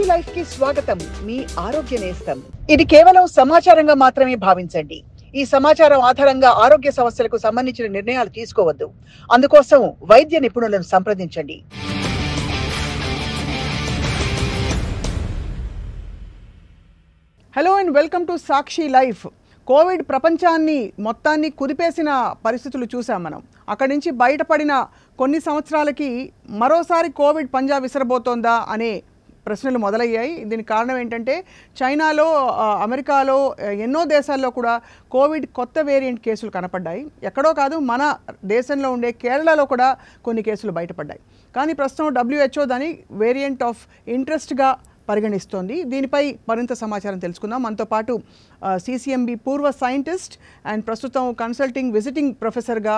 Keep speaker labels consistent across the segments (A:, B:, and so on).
A: Life కి స్వాగతం. మీ ఆరోగ్య నేస్తం. ఇది కేవలం సమాచారంగా మాత్రమే భావించండి. ఈ సమాచారం ఆధారంగా ఆరోగ్య సమస్యలకు సంబంధించిన నిర్ణయాలు తీసుకోవద్దు. అందుకోసం వైద్య నిపుణులను సంప్రదించండి. Hello and welcome to Sakshi life. Covid ప్రపంచాన్ని మొత్తాన్ని కుదిపేసిన పరిస్థితులు చూసాం మనం. అక్కడి నుంచి బయటపడిన కొన్ని సంవత్సరాలకి మరోసారి కోవిడ్ పంజా విసరబోతోందా అనే ప్రశ్నలు మొదలయ్యాయి. దీనికి కారణం ఏంటంటే చైనాలో, అమెరికాలో, ఎన్నో దేశాల్లో కూడా కోవిడ్ కొత్త వేరియంట్ కేసులు కనపడ్డాయి. ఎక్కడో కాదు, మన దేశంలో ఉండే కేరళలో కూడా కొన్ని కేసులు బయటపడ్డాయి. కానీ ప్రస్తుతం WHO దాని వేరియంట్ ఆఫ్ ఇంట్రెస్ట్గా పరిగణిస్తోంది. దీనిపై మరింత సమాచారం తెలుసుకుందాం. మనతో పాటు CCMB పూర్వ సైంటిస్ట్ అండ్ ప్రస్తుతం కన్సల్టింగ్ విజిటింగ్ ప్రొఫెసర్గా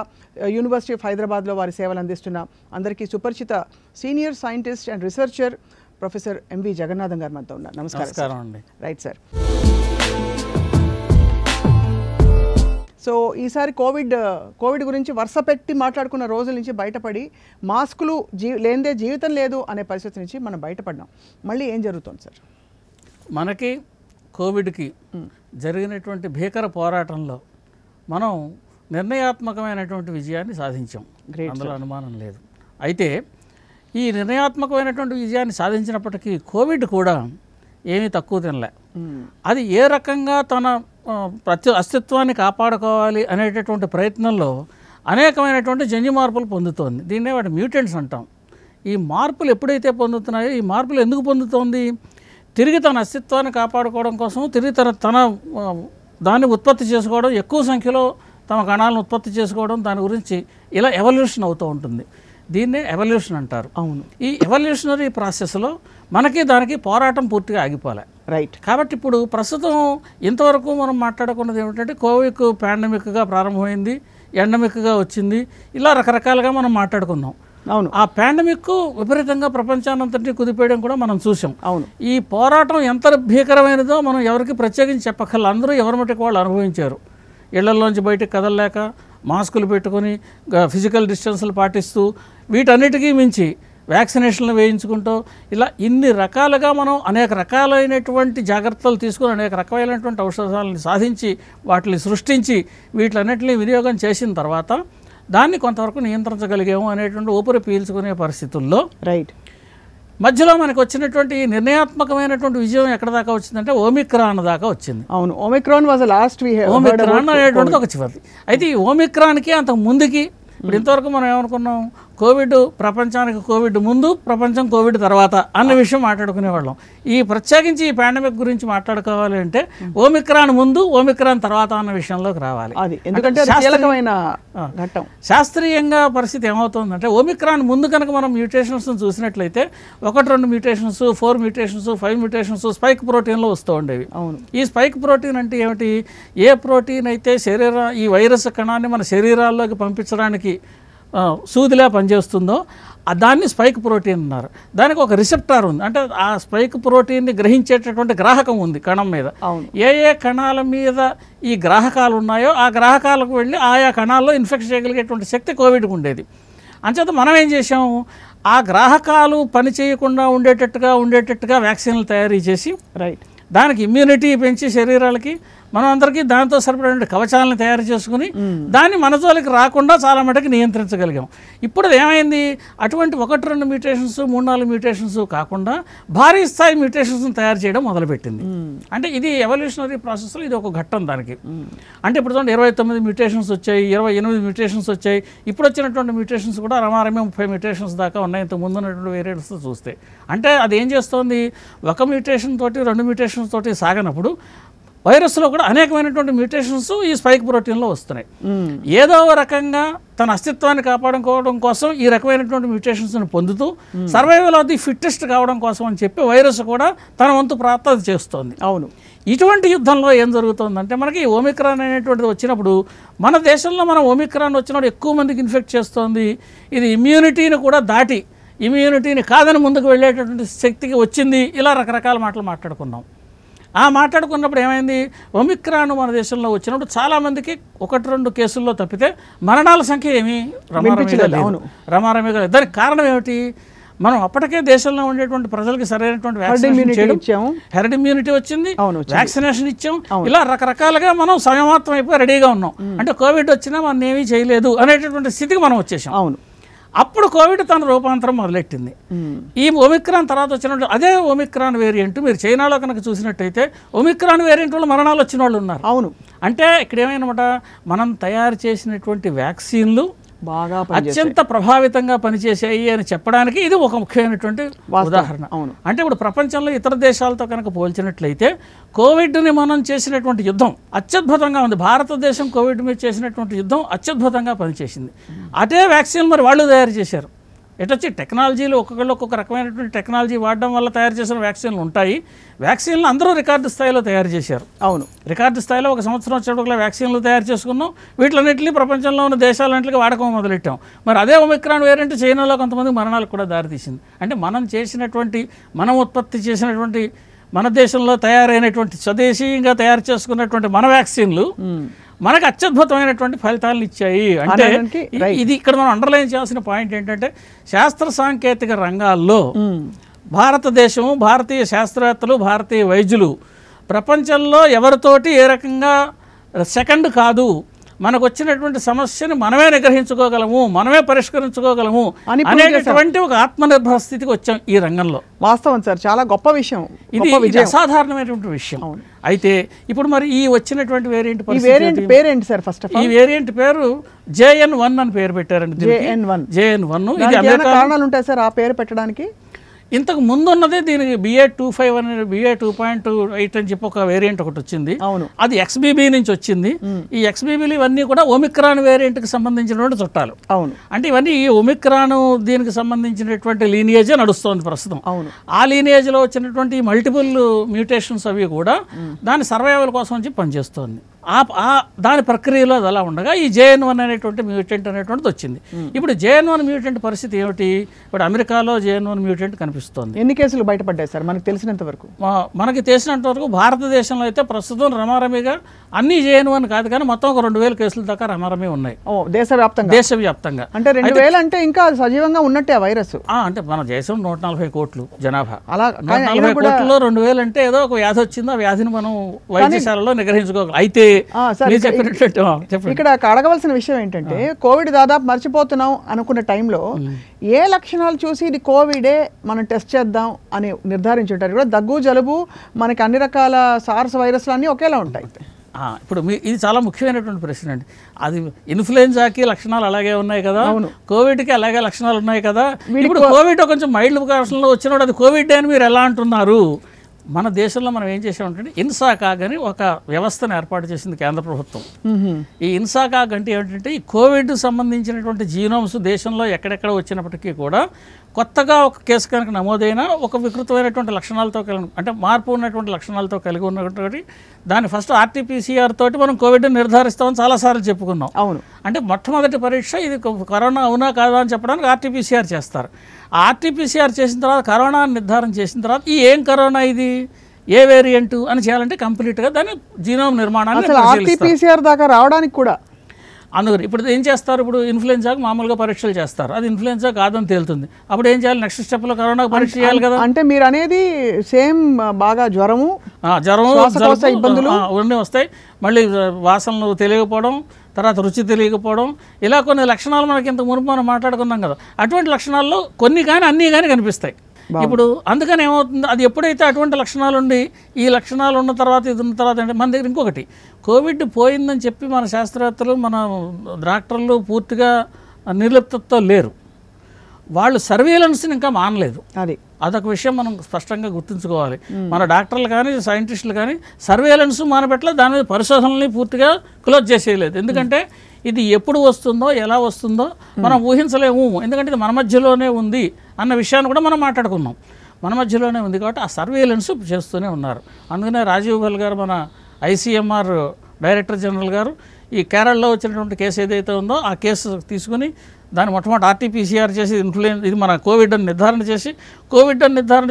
A: యూనివర్సిటీ ఆఫ్ హైదరాబాద్లో వారి సేవలు అందిస్తున్న అందరికీ సుపరిచిత senior scientist and researcher professor MV Jagannatham గారు మనతో ఉన్నారు. నమస్కారం అండి. Right sir. సో ఈసారి కోవిడ్ గురించి వరుస పెట్టి మాట్లాడుకున్న రోజుల నుంచి బయటపడి మాస్కులు లేనిదే జీవితం లేదు అనే పరిస్థితి నుంచి మనం బయటపడ్డాం. మళ్ళీ ఏం జరుగుతుంది సార్?
B: మనకి కోవిడ్కి జరిగినటువంటి భీకర పోరాటంలో మనం నిర్ణయాత్మకమైనటువంటి విజయాన్ని సాధించాం, అందులో అనుమానం లేదు. అయితే ఈ నిర్ణయాత్మకమైనటువంటి విజయాన్ని సాధించినప్పటికీ కోవిడ్ కూడా ఏమీ తక్కువ తినలే. అది ఏ రకంగా తన అస్తిత్వాన్ని కాపాడుకోవాలి అనేటటువంటి ప్రయత్నంలో అనేకమైనటువంటి జన్యు మార్పులు పొందుతోంది. దీన్నే వాటి మ్యూటెంట్స్ అంటాం. ఈ మార్పులు ఎప్పుడైతే పొందుతున్నాయో, ఈ మార్పులు ఎందుకు పొందుతోంది? తిరిగి తన అస్తిత్వాన్ని కాపాడుకోవడం కోసం, తిరిగి తన దాన్ని ఉత్పత్తి చేసుకోవడం, ఎక్కువ సంఖ్యలో తమ కణాలను ఉత్పత్తి చేసుకోవడం, దాని గురించి ఇలా ఎవల్యూషన్ అవుతూ ఉంటుంది. దీన్నే ఎవల్యూషన్ అంటారు. అవును. ఈ ఎవల్యూషనరీ ప్రాసెస్లో మనకి దానికి పోరాటం పూర్తిగా ఆగిపోలే.
A: రైట్.
B: కాబట్టి ఇప్పుడు ప్రస్తుతం ఇంతవరకు మనం మాట్లాడుకున్నది ఏమిటంటే కోవిడ్ పాండమిక్గా ప్రారంభమైంది, ఎండమిక్గా వచ్చింది, ఇలా రకరకాలుగా మనం మాట్లాడుకున్నాం.
A: అవును.
B: ఆ పాండమిక్ విపరీతంగా ప్రపంచానంతటినీ కుదిపేయడం కూడా మనం చూసాం.
A: అవును.
B: ఈ పోరాటం ఎంత భీకరమైనదో మనం ఎవరికి ప్రత్యేకించి చెప్పక్కర్లేదు. అందరూ ఎవరి మట్టుకు వాళ్ళు అనుభవించారు. ఇళ్లలోంచి బయటకు కదలలేక మాస్కులు పెట్టుకొని ఫిజికల్ డిస్టెన్స్లు పాటిస్తూ వీటన్నిటికీ మించి వ్యాక్సినేషన్లు వేయించుకుంటూ ఇలా ఇన్ని రకాలుగా మనం అనేక రకాలైనటువంటి జాగ్రత్తలు తీసుకుని అనేక రకమైనటువంటి ఔషధాలను సాధించి వాటిని సృష్టించి వీటిలన్నింటినీ వినియోగం చేసిన తర్వాత దాన్ని కొంతవరకు నియంత్రించగలిగాము అనేటువంటి ఊపిరి పీల్చుకునే పరిస్థితుల్లో
A: రైట్
B: మధ్యలో మనకు వచ్చినటువంటి నిర్ణయాత్మకమైనటువంటి విజయం ఎక్కడ దాకా వచ్చిందంటే ఓమిక్రాన్ దాకా వచ్చింది.
A: అవును. ఓమిక్రాన్ వాజ్ లాస్ట్
B: ఓమిక్రాన్ అనేటువంటిది ఒక చివరిది. అయితే ఈ ఓమిక్రాన్కి అంతకు ముందుకి ఇప్పుడు ఇంతవరకు మనం ఏమనుకున్నాం, కోవిడ్ ప్రపంచానికి కోవిడ్ ముందు, ప్రపంచం కోవిడ్ తర్వాత అన్న విషయం మాట్లాడుకునేవాళ్ళం. ఈ ప్రత్యేకించి ఈ పాండమిక్ గురించి మాట్లాడుకోవాలి అంటే ఓమిక్రాన్ ముందు, ఓమిక్రాన్ తర్వాత అన్న విషయంలోకి రావాలి.
A: ఎందుకంటే
B: శాస్త్రీయంగా పరిస్థితి ఏమవుతుందంటే ఓమిక్రాన్ ముందు కనుక మనం మ్యూటేషన్స్ చూసినట్లయితే 1-2 మ్యూటేషన్స్, 4 మ్యూటేషన్స్, 5 మ్యూటేషన్స్ స్పైక్ ప్రోటీన్లో వస్తూ ఉండేవి.
A: అవును.
B: ఈ స్పైక్ ప్రోటీన్ అంటే ఏమిటి? ఏ ప్రోటీన్ అయితే ఈ వైరస్ కణాన్ని మన శరీరాల్లోకి పంపించడానికి సూదిలా పనిచేస్తుందో దాన్ని స్పైక్ ప్రోటీన్ అన్నారు. దానికి ఒక రిసెప్టార్ ఉంది, అంటే ఆ స్పైక్ ప్రోటీన్ని గ్రహించేటటువంటి గ్రాహకం ఉంది కణం మీద. ఏ కణాల మీద ఈ గ్రాహకాలు ఉన్నాయో ఆ గ్రాహకాలకు వెళ్ళి ఆయా కణాల్లో ఇన్ఫెక్ట్ చేయగలిగేటువంటి శక్తి కోవిడ్కి ఉండేది. అంచేత మనం ఏం చేసాము, ఆ గ్రాహకాలు పని చేయకుండా ఉండేటట్టుగా వ్యాక్సిన్లు తయారు చేసి
A: రైట్
B: దానికి ఇమ్యూనిటీ పెంచి శరీరాలకి మనం అందరికీ దాంతో సరిపడే కవచాలను తయారు చేసుకుని దాన్ని మన జోలికి రాకుండా చాలా మటుకు నియంత్రించగలిగాం. ఇప్పుడు ఏమైంది, అటువంటి 1-2 మ్యూటేషన్స్, 3-4 మ్యూటేషన్స్ కాకుండా భారీ స్థాయి మ్యూటేషన్స్ని తయారు చేయడం మొదలుపెట్టింది. అంటే ఇది ఎవల్యూషనరీ ప్రాసెస్లో ఇది ఒక ఘట్టం దానికి. అంటే ఇప్పుడు చూడండి 29 మ్యూటేషన్స్ వచ్చాయి, 28 మ్యూటేషన్స్ వచ్చాయి. ఇప్పుడు వచ్చినటువంటి మ్యూటేషన్స్ కూడా రమారమే 30 మ్యూటేషన్స్ దాకా ఉన్నాయి ఇంతకు ముందు ఉన్నటువంటి వేరియంట్స్ చూస్తే. అంటే అది ఏం చేస్తోంది, ఒక మ్యూటేషన్ తోటి 2 మ్యూటేషన్స్ తోటి సాగనప్పుడు వైరస్లో కూడా అనేకమైనటువంటి మ్యూటేషన్స్ ఈ స్పైక్ ప్రోటీన్లో వస్తున్నాయి. ఏదో రకంగా తన అస్తిత్వాన్ని కాపాడుకోవడం కోసం ఈ రకమైనటువంటి మ్యూటేషన్స్ని పొందుతూ సర్వైవల్ ఆఫ్ ది ఫిట్టెస్ట్ కావడం కోసం అని చెప్పి వైరస్ కూడా తన వంతు ప్రాప్తత చేస్తోంది.
A: అవును.
B: ఇటువంటి యుద్ధంలో ఏం జరుగుతుందంటే మనకి ఓమిక్రాన్ అనేటువంటిది వచ్చినప్పుడు మన దేశంలో మనం ఓమిక్రాన్ వచ్చినప్పుడు ఎక్కువ మందికి ఇన్ఫెక్ట్ చేస్తోంది. ఇది ఇమ్యూనిటీని కూడా దాటి ఇమ్యూనిటీని కాదని ముందుకు వెళ్ళేటటువంటి శక్తికి వచ్చింది. ఇలా రకరకాల మాటలు మాట్లాడుకున్నాం. ఆ మాట్లాడుకున్నప్పుడు ఏమైంది, ఒమిక్రాన్ మన దేశంలో వచ్చినప్పుడు చాలామందికి 1-2 కేసుల్లో తప్పితే మరణాల సంఖ్య ఏమీ రమారమిగా లేదు. దానికి కారణం ఏమిటి, మనం అప్పటికే దేశంలో ఉండేటువంటి ప్రజలకి సరైనటువంటి వ్యాక్సినేషన్ చేయడం, హెర్డ్ ఇమ్యూనిటీ వచ్చింది, వ్యాక్సినేషన్ ఇచ్చాం, ఇలా రకరకాలుగా మనం సమయమాత్రం అయిపోయి రెడీగా ఉన్నాం. అంటే కోవిడ్ వచ్చినా మనం ఏమీ చేయలేదు అనేటటువంటి స్థితికి మనం వచ్చేసాం.
A: అవును.
B: అప్పుడు కోవిడ్ తన రూపాంతరం మొదలెట్టింది. ఈ ఒమిక్రాన్ తర్వాత వచ్చినట్టు అదే ఒమిక్రాన్ వేరియంట్ మీరు చైనాలో కనుక చూసినట్టయితే ఒమిక్రాన్ వేరియంట్ వల్ల మరణాలు వచ్చిన వాళ్ళు ఉన్నారు.
A: అవును.
B: అంటే ఇక్కడ ఏమైనమాట, మనం తయారు చేసినటువంటి వ్యాక్సిన్లు
A: బాగా
B: అత్యంత ప్రభావితంగా పనిచేసాయి అని చెప్పడానికి ఇది ఒక ముఖ్యమైనటువంటి ఉదాహరణ. అంటే ఇప్పుడు ప్రపంచంలో ఇతర దేశాలతో కనుక పోల్చినట్లయితే కోవిడ్ని మనం చేసినటువంటి యుద్ధం అత్యద్భుతంగా ఉంది. భారతదేశం కోవిడ్ మీద చేసినటువంటి యుద్ధం అత్యద్భుతంగా పనిచేసింది. అదే వ్యాక్సిన్ మరి వాళ్ళు తయారు చేశారు. ఎటొచ్చి టెక్నాలజీలు ఒక్కొక్కళ్ళు ఒక్కొక్క రకమైనటువంటి టెక్నాలజీ వాడడం వల్ల తయారు చేసిన వ్యాక్సిన్లు ఉంటాయి. వ్యాక్సిన్లు అందరూ రికార్డు స్థాయిలో తయారు చేశారు.
A: అవును. రికార్డు
B: స్థాయిలో ఒక సంవత్సరం వచ్చేటప్పుడు వ్యాక్సిన్లు తయారు చేసుకున్నాం. వీటిలన్నింటినీ ప్రపంచంలో ఉన్న దేశాలన్నింటికి వాడకం మొదలెట్టాం. మరి అదే ఒమిక్రాన్ వేరియంట్ చైనాలో కొంతమంది మరణాలకు కూడా దారితీసింది. అంటే మనం ఉత్పత్తి చేసినటువంటి మన దేశంలో తయారైనటువంటి స్వదేశీయంగా తయారు చేసుకున్నటువంటి మన వ్యాక్సిన్లు మనకు అత్యద్భుతమైనటువంటి ఫలితాలను ఇచ్చాయి. అంటే ఇది ఇక్కడ మనం అండర్లైన్ చేయాల్సిన పాయింట్ ఏంటంటే శాస్త్ర సాంకేతిక రంగాల్లో భారతదేశము, భారతీయ శాస్త్రవేత్తలు, భారతీయ వైద్యులు ప్రపంచంలో ఎవరితోటి ఏ రకంగా సెకండ్ కాదు, మనకు వచ్చినటువంటి సమస్యను మనమే నిగ్రహించుకోగలము, మనమే పరిష్కరించుకోగలము అనేటటువంటి ఒక ఆత్మనిర్భర స్థితికి వచ్చాం ఈ రంగంలో.
A: వాస్తవం సార్, చాలా గొప్ప విషయం,
B: ఇది అసాధారణమైనటువంటి విషయం. అయితే ఇప్పుడు మరి ఈ వచ్చినటువంటి వేరియంట్
A: పేరేంటి సార్? ఫస్ట్ ఆఫ్ ఆల్
B: ఈ వేరియంట్ పేరు JN1 అని పేరు పెట్టారండి. JN1 ఇది
A: కారణాలు ఉంటాయి సార్ ఆ పేరు పెట్టడానికి?
B: ఇంతకు ముందు ఉన్నదే దీనికి BA.25 అని BA.2.8 అని చెప్పి ఒక వేరియంట్ ఒకటి వచ్చింది. అది XBB నుంచి వచ్చింది. ఈ XBBలు ఇవన్నీ కూడా ఒమిక్రాన్ వేరియంట్కి సంబంధించినటువంటి చుట్టాలు.
A: అవును.
B: అంటే ఇవన్నీ ఈ ఒమిక్రాన్ దీనికి సంబంధించినటువంటి లీనియేజే నడుస్తుంది ప్రస్తుతం.
A: అవును.
B: ఆ లీనియేజ్లో వచ్చినటువంటి మల్టిపుల్ మ్యూటేషన్స్ అవి కూడా దాని సర్వైవల్ కోసం వచ్చి పనిచేస్తుంది. దాని ప్రక్రియలో అది అలా ఉండగా ఈ JN1 అనేటువంటి మ్యూటెంట్ అనేటువంటిది వచ్చింది. ఇప్పుడు JN1 మ్యూటెంట్ పరిస్థితి ఏమిటి? ఇప్పుడు అమెరికాలో JN1 మ్యూటెంట్ కనిపిస్తుంది.
A: ఎన్ని కేసులు బయటపడ్డాయి సార్ మనకు తెలిసినంత వరకు?
B: మనకి తెలిసినంత వరకు భారతదేశంలో అయితే ప్రస్తుతం రమారమిగా అన్ని JN1 కాదు కానీ మొత్తం ఒక 2000 కేసుల దాకా రమారమి ఉన్నాయి దేశవ్యాప్తంగా.
A: అంటే 2000 అంటే ఇంకా సజీవంగా ఉన్నట్టే ఆ వైరస్.
B: అంటే మన దేశం 140 కోట్లు జనాభా. అలా 140 కోట్లలో 2000 అంటే ఏదో ఒక వ్యాధి వచ్చిందో ఆ వ్యాధిని మనం వైద్యశాలలో నిగ్రహించుకోగలం. అయితే
A: ఇక్కడ అడగవలసిన విషయం ఏంటంటే కోవిడ్ దాదాపు మర్చిపోతున్నాం అనుకున్న టైంలో ఏ లక్షణాలు చూసి ఇది కోవిడే మనం టెస్ట్ చేద్దాం అని నిర్ధారించుంటారు కూడా. దగ్గు, జలుబు, మనకి అన్ని రకాల సార్స్ వైరస్లు అన్నీ ఒకేలా ఉంటాయి.
B: ఇప్పుడు ఇది చాలా ముఖ్యమైనటువంటి ప్రశ్న అండి. అది ఇన్ఫ్లుయెన్జాకి లక్షణాలు అలాగే ఉన్నాయి కదా, కోవిడ్కి అలాగే లక్షణాలు ఉన్నాయి కదా. ఇప్పుడు కోవిడ్ కొంచెం మైల్డ్ వర్షన్లో వచ్చినప్పుడు అది కోవిడ్ అని మీరు ఎలా అంటున్నారు? మన దేశంలో మనం ఏం చేసామంటే ఇన్సాకాగ్ అని ఒక వ్యవస్థను ఏర్పాటు చేసింది కేంద్ర ప్రభుత్వం. ఈ ఇన్సాకాగ్ అంటే ఏమిటంటే ఈ కోవిడ్ సంబంధించినటువంటి జీనోమ్స్ దేశంలో ఎక్కడెక్కడ వచ్చినప్పటికీ కూడా కొత్తగా ఒక కేసు కనుక నమోదైన ఒక వికృతమైనటువంటి లక్షణాలతో అంటే మార్పు ఉన్నటువంటి లక్షణాలతో కలిగి ఉన్నటువంటి దాన్ని ఫస్ట్ RT-PCR తోటి మనం కోవిడ్ నిర్ధారిస్తామని చాలాసార్లు చెప్పుకున్నాం.
A: అవును.
B: అంటే మొట్టమొదటి పరీక్ష ఇది కరోనా అవునా కాదా అని చెప్పడానికి RT-PCR చేస్తారు. RT-PCR చేసిన తర్వాత కరోనా నిర్ధారణ చేసిన తర్వాత ఈ ఏం కరోనా ఇది, ఏ వేరియంట్ అని చేయాలంటే కంప్లీట్గా దాని జీనోమ్ నిర్మాణాన్ని
A: RT-PCR దాకా రావడానికి కూడా
B: అందుకని ఇప్పుడు ఏం చేస్తారు? ఇప్పుడు ఇన్ఫ్లుయెన్జాకు మామూలుగా పరీక్షలు చేస్తారు, అది ఇన్ఫ్లుయెన్జా కాదని తేలుతుంది. అప్పుడు ఏం చేయాలి? నెక్స్ట్ స్టెప్లో కరోనాకు పరీక్ష చేయాలి కదా.
A: అంటే మీరు అనేది సేమ్ బాగా జ్వరం
B: ఇబ్బందులు అవన్నీ వస్తాయి. మళ్ళీ వాసనలు తెలియకపోవడం, తర్వాత రుచి తెలియకపోవడం, ఇలా కొన్ని లక్షణాలు మనకి ఇంత మునుపు మనం మాట్లాడుకున్నాం కదా. అటువంటి లక్షణాల్లో కొన్ని కానీ అన్నీ కానీ కనిపిస్తాయి. ఇప్పుడు అందుకని ఏమవుతుంది, అది ఎప్పుడైతే అటువంటి లక్షణాలు ఉండి ఈ లక్షణాలు ఉన్న తర్వాత ఇది ఉన్న తర్వాత అంటే మన దగ్గర ఇంకొకటి కోవిడ్ పోయిందని చెప్పి మన శాస్త్రవేత్తలు, మన డాక్టర్లు పూర్తిగా నిర్లిప్తతో లేరు. వాళ్ళు సర్వేలెన్స్ని ఇంకా మానలేదు. అదొక విషయం మనం స్పష్టంగా గుర్తుంచుకోవాలి. మన డాక్టర్లు కానీ సైంటిస్టులు కానీ సర్వేలెన్స్ మానపెట్ల దాని మీద పరిశోధనల్ని పూర్తిగా క్లోజ్ చేసేయలేదు. ఎందుకంటే ఇది ఎప్పుడు వస్తుందో ఎలా వస్తుందో మనం ఊహించలేము. ఎందుకంటే ఇది మన మధ్యలోనే ఉంది అన్న విషయాన్ని కూడా మనం మాట్లాడుకున్నాం. మన మధ్యలోనే ఉంది కాబట్టి ఆ సర్వేలెన్స్ చేస్తూనే ఉన్నారు. అందుకనే రాజీవ్ బల్ గారు, మన ICMR డైరెక్టర్ జనరల్ గారు, ఈ కేరళలో వచ్చినటువంటి కేసు ఏదైతే ఉందో ఆ కేసు తీసుకుని దాన్ని మొట్టమొదటి ఆర్టీపీసీఆర్ చేసి ఇది మన కోవిడ్ అని నిర్ధారణ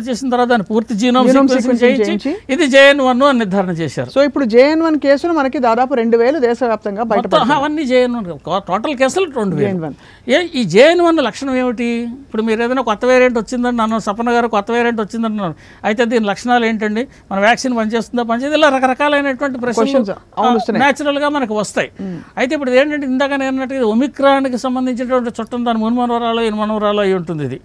B: చేసిన తర్వాత దాన్ని పూర్తి జీనోమ్ సీక్వెన్సింగ్ చేయించి ఇది JN1 అని నిర్ధారణ చేశారు.
A: సో ఇప్పుడు JN1 కేసులు మనకి దాదాపు 2000 దేశవ్యాప్తంగా బయటపడ్డాయి.
B: అవన్నీ JN1 టోటల్ కేసులు 2000. ఈ JN1 లక్షణం ఏమిటి? ఇప్పుడు మీరు ఏదైనా కొత్త వేరియంట్ వచ్చిందని నన్ను సపన గారు కొత్త వేరియంట్ వచ్చిందన్నారు, అయితే దీని లక్షణాలు ఏంటండి, మన వ్యాక్సిన్ పనిచేస్తుందా పనిచేది, ఇలా రకరకాలైనటువంటి ప్రశ్నలు న్యాచురల్గా మనకు వస్తాయి. అయితే ఇప్పుడు ఏంటంటే ఇందాక నేను అన్నట్టుగా ఒమిక్రాన్కి సంబంధించినటువంటి చుట్టం దాని మున్మనవరాలో ఇనుమనవరాలో అయి ఉంటుంది ఇది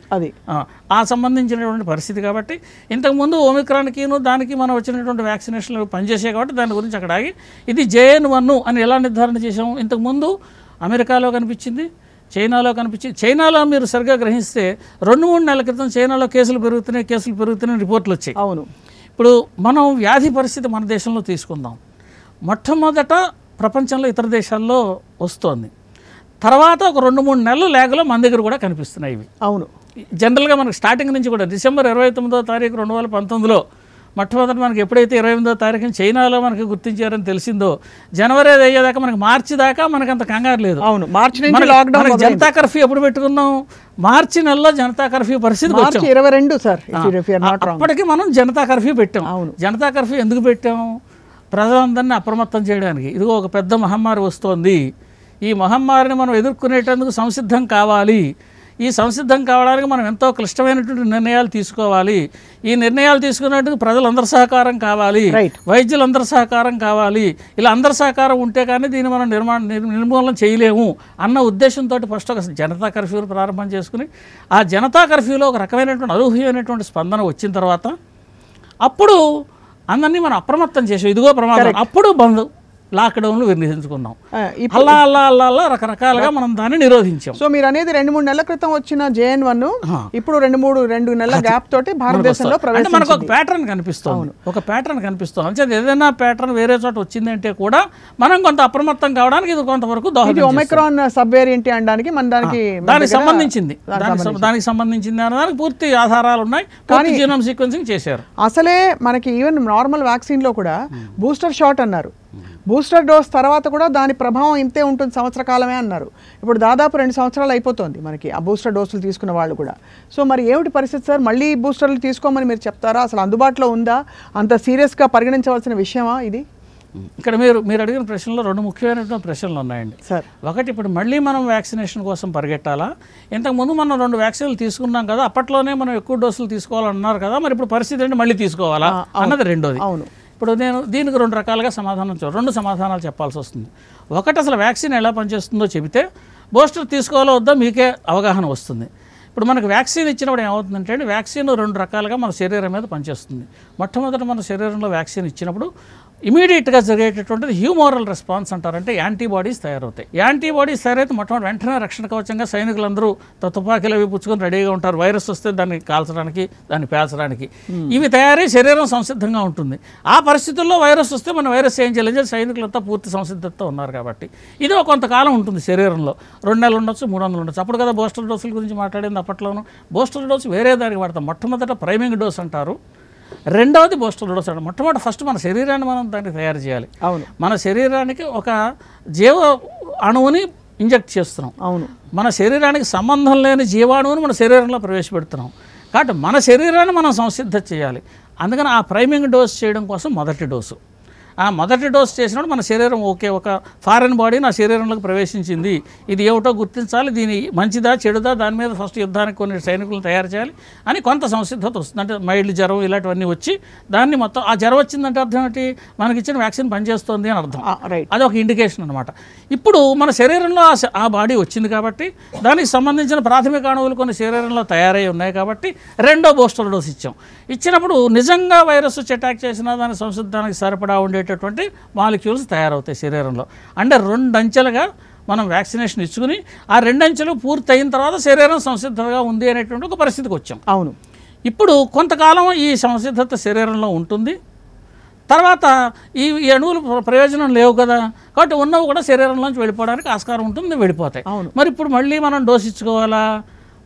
B: ఆ సంబంధించినటువంటి పరిస్థితి. కాబట్టి ఇంతకుముందు ఒమిక్రాన్కిను దానికి మనం వచ్చినటువంటి వ్యాక్సినేషన్లు పనిచేసాయి కాబట్టి దాని గురించి అక్కడ ఆగి ఇది JN1 అని ఎలా నిర్ధారణ చేసాము? ఇంతకుముందు అమెరికాలో కనిపించింది, చైనాలో కనిపించింది. చైనాలో మీరు సరిగ్గా గ్రహిస్తే 2-3 నెలల క్రితం చైనాలో కేసులు పెరుగుతున్నాయి రిపోర్ట్లు వచ్చాయి.
A: అవును.
B: ఇప్పుడు మనం వ్యాధి పరిస్థితి మన దేశంలో తీసుకుందాం. మొట్టమొదట ప్రపంచంలో ఇతర దేశాల్లో వస్తోంది, తర్వాత ఒక 2-3 నెలలు లేగలో మన దగ్గర కూడా కనిపిస్తున్నాయి ఇవి.
A: అవును.
B: జనరల్గా మనకు స్టార్టింగ్ నుంచి కూడా డిసెంబర్ 29వ తారీఖు 2019లో మొట్టమొదటి మనకి ఎప్పుడైతే 28వ తారీఖున చైనాలో మనకి గుర్తించారని తెలిసిందో జనవరి అయ్యేదాకా మనకి మార్చి దాకా మనకు అంత కంగారు లేదు.
A: అవును, మార్చి నుంచి లాక్డౌన్.
B: జనతా కర్ఫ్యూ ఎప్పుడు పెట్టుకున్నాం? మార్చి నెలలో జనతా కర్ఫ్యూ పరిస్థితి
A: 22 సార్.
B: అప్పటికి మనం జనతా కర్ఫ్యూ పెట్టాం. జనతా కర్ఫ్యూ ఎందుకు పెట్టాం? ప్రజలందరినీ అప్రమత్తం చేయడానికి. ఇదిగో ఒక పెద్ద మహమ్మారి వస్తోంది, ఈ మహమ్మారిని మనం ఎదుర్కొనేటందుకు సంసిద్ధం కావాలి. ఈ సంసిద్ధం కావడానికి మనం ఎంతో క్లిష్టమైనటువంటి నిర్ణయాలు తీసుకోవాలి. ఈ నిర్ణయాలు తీసుకునేందుకు ప్రజలందరి సహకారం కావాలి, వైద్యులందరి సహకారం కావాలి. ఇలా అందరి సహకారం ఉంటే కానీ దీన్ని మనం నిర్మూలన చేయలేము అన్న ఉద్దేశంతో ఫస్ట్ ఒక జనతా కర్ఫ్యూను ప్రారంభం చేసుకుని ఆ జనతా కర్ఫ్యూలో ఒక రకమైనటువంటి అనూహ్యమైనటువంటి స్పందన వచ్చిన తర్వాత అప్పుడు అందరినీ మనం అప్రమత్తం చేసాం. ఇదిగో ప్రమాదం. అప్పుడు బంద్ లాక్డౌన్లు నిర్ణయించుకున్నాం. అలా రకరకాలుగా మనం దాన్ని నిరోధించాం.
A: సో మీరు అనేది 2-3 నెలల క్రితం వచ్చిన JN1 ఇప్పుడు 2 నెలల గ్యాప్ తోటి భారతదేశంలో ప్రవేశించింది.
B: మనకు ఒక ప్యాటర్న్ కనిపిస్తుంది. అంటే ఏదైనా ప్యాటర్న్ వేరే చోట వచ్చిందంటే కూడా మనం కొంత అప్రమత్తం కావడానికి ఇది కొంతవరకు దోహదం.
A: ఒమిక్రాన్ సబ్ వేరియంట్ అనడానికి మన
B: దానికి సంబంధించింది అనడానికి పూర్తి ఆధారాలు ఉన్నాయి. కానీ జీనోమ్ సీక్వెన్సింగ్ చేశారు.
A: అసలే మనకి ఈవెన్ నార్మల్ వ్యాక్సిన్ లో కూడా బూస్టర్ షాట్ అన్నారు. బూస్టర్ డోస్ తర్వాత కూడా దాని ప్రభావం ఇంతే ఉంటుంది, సంవత్సర కాలమే అన్నారు. ఇప్పుడు దాదాపు 2 సంవత్సరాలు అయిపోతుంది మనకి ఆ బూస్టర్ డోసులు తీసుకున్న వాళ్ళు కూడా. సో మరి ఏమిటి పరిస్థితి సార్? మళ్ళీ బూస్టర్లు తీసుకోమని మీరు చెప్తారా? అసలు అందుబాటులో ఉందా? అంత సీరియస్గా పరిగణించవలసిన విషయమా ఇది?
B: ఇక్కడ మీరు అడిగిన ప్రశ్నలో 2 ముఖ్యమైనటువంటి ప్రశ్నలు ఉన్నాయండి సార్. ఒకటి, ఇప్పుడు మళ్ళీ మనం వ్యాక్సినేషన్ కోసం పరిగెట్టాలా? ఇంతకుముందు మనం 2 వ్యాక్సిన్లు తీసుకున్నాం కదా, అప్పట్లోనే మనం ఎక్కువ డోసులు తీసుకోవాలన్నారు కదా, మరి ఇప్పుడు పరిస్థితి ఏంటి, మళ్ళీ తీసుకోవాలా అన్నది రెండోది.
A: అవును.
B: ఇప్పుడు నేను దీనికి 2 రకాలుగా రెండు సమాధానాలు చెప్పాల్సి వస్తుంది. ఒకటి, అసలు వ్యాక్సిన్ ఎలా పనిచేస్తుందో చెబితే బూస్టర్ తీసుకోవాలో వద్దా మీకే అవగాహన వస్తుంది. ఇప్పుడు మనకు వ్యాక్సిన్ ఇచ్చినప్పుడు ఏమవుతుందంటే వ్యాక్సిన్ 2 రకాలుగా మన శరీరం మీద పనిచేస్తుంది. మొట్టమొదట మన శరీరంలో వ్యాక్సిన్ ఇచ్చినప్పుడు ఇమీడియట్గా జరిగేటటువంటిది హ్యూమోరల్ రెస్పాన్స్ అంటారంటే యాంటీబాడీస్ తయారవుతాయి. యాంటీబాడీస్ తయారైతే మొట్టమొదటి వెంటనే రక్షణ కవచంగా సైనికులందరూ తుపాకీలు అవి పుచ్చుకొని రెడీగా ఉంటారు. వైరస్ వస్తే దాన్ని కాల్చడానికి, దాన్ని పేల్చడానికి. ఇవి తయారై శరీరం సంసిద్ధంగా ఉంటుంది. ఆ పరిస్థితుల్లో వైరస్ వస్తే మన వైరస్ ఏం చేయాలి? సైనికులంతా పూర్తి సంసిద్ధతతో ఉన్నారు కాబట్టి ఇది కొంతకాలం ఉంటుంది శరీరంలో. 2 నెలలు ఉండొచ్చు, 3 నెలలు ఉండొచ్చు. అప్పుడు కదా బూస్టర్ డోసుల గురించి మాట్లాడింది. అప్పట్లోనూ బూస్టర్ డోసు వేరే దానికి వాడతాం. మొట్టమొదట ప్రైమింగ్ డోస్ అంటారు, రెండవది బూస్టర్ డోస్ అంటారు. మొట్టమొదటి ఫస్ట్ మన శరీరాన్ని మనం దాన్ని తయారు చేయాలి.
A: అవును.
B: మన శరీరానికి ఒక జీవ అణువుని ఇంజెక్ట్ చేస్తున్నాం.
A: అవును.
B: మన శరీరానికి సంబంధం లేని జీవాణువుని మన శరీరంలో ప్రవేశపెడుతున్నాం. కాబట్టి మన శరీరాన్ని మనం సంసిద్ధ చేయాలి. అందుకని ఆ ప్రైమింగ్ డోస్ చేయడం కోసం మొదటి డోసు. ఆ మొదటి డోస్ చేసినప్పుడు మన శరీరం ఒక ఫారెన్ బాడీ నా శరీరంలోకి ప్రవేశించింది, ఇది ఏమిటో గుర్తించాలి, దీని మంచిదా చెడుదా, దాని మీద ఫస్ట్ యుద్ధానికి కొన్ని సైనికులను తయారు చేయాలి అని కొంత సంసిద్ధత వస్తుంది. అంటే మైల్డ్ జ్వరం ఇలాంటివన్నీ వచ్చి దాన్ని మొత్తం ఆ జ్వరం వచ్చిందంటే అర్థం ఏంటి? మనకి ఇచ్చిన వ్యాక్సిన్ పనిచేస్తుంది అని అర్థం. అది ఒక ఇండికేషన్ అనమాట. ఇప్పుడు మన శరీరంలో ఆ బాడీ వచ్చింది కాబట్టి దానికి సంబంధించిన ప్రాథమిక అణువులు కొన్ని శరీరంలో తయారై ఉన్నాయి కాబట్టి రెండో బూస్టర్ డోస్ ఇచ్చినప్పుడు నిజంగా వైరస్ వచ్చి అటాక్ చేసినా దాని సంసిద్ధానికి సరిపడా ఉండేటటువంటి మాలిక్యూల్స్ తయారవుతాయి శరీరంలో. అంటే 2 అంచెలుగా మనం వ్యాక్సినేషన్ ఇచ్చుకుని ఆ 2 అంచెలు పూర్తయిన తర్వాత శరీరం సంసిద్ధంగా ఉంది అనేటువంటి ఒక పరిస్థితికి వచ్చాం.
A: అవును.
B: ఇప్పుడు కొంతకాలం ఈ సంసిద్ధత శరీరంలో ఉంటుంది. తర్వాత ఈ అణువులు ప్రయోజనం లేవు కదా, కాబట్టి ఉన్నవి కూడా శరీరంలోంచి వెళ్ళిపోవడానికి ఆస్కారం ఉంటుంది, వెళ్ళిపోతాయి. మరి ఇప్పుడు మళ్ళీ మనం డోస్ ఇచ్చుకోవాలా?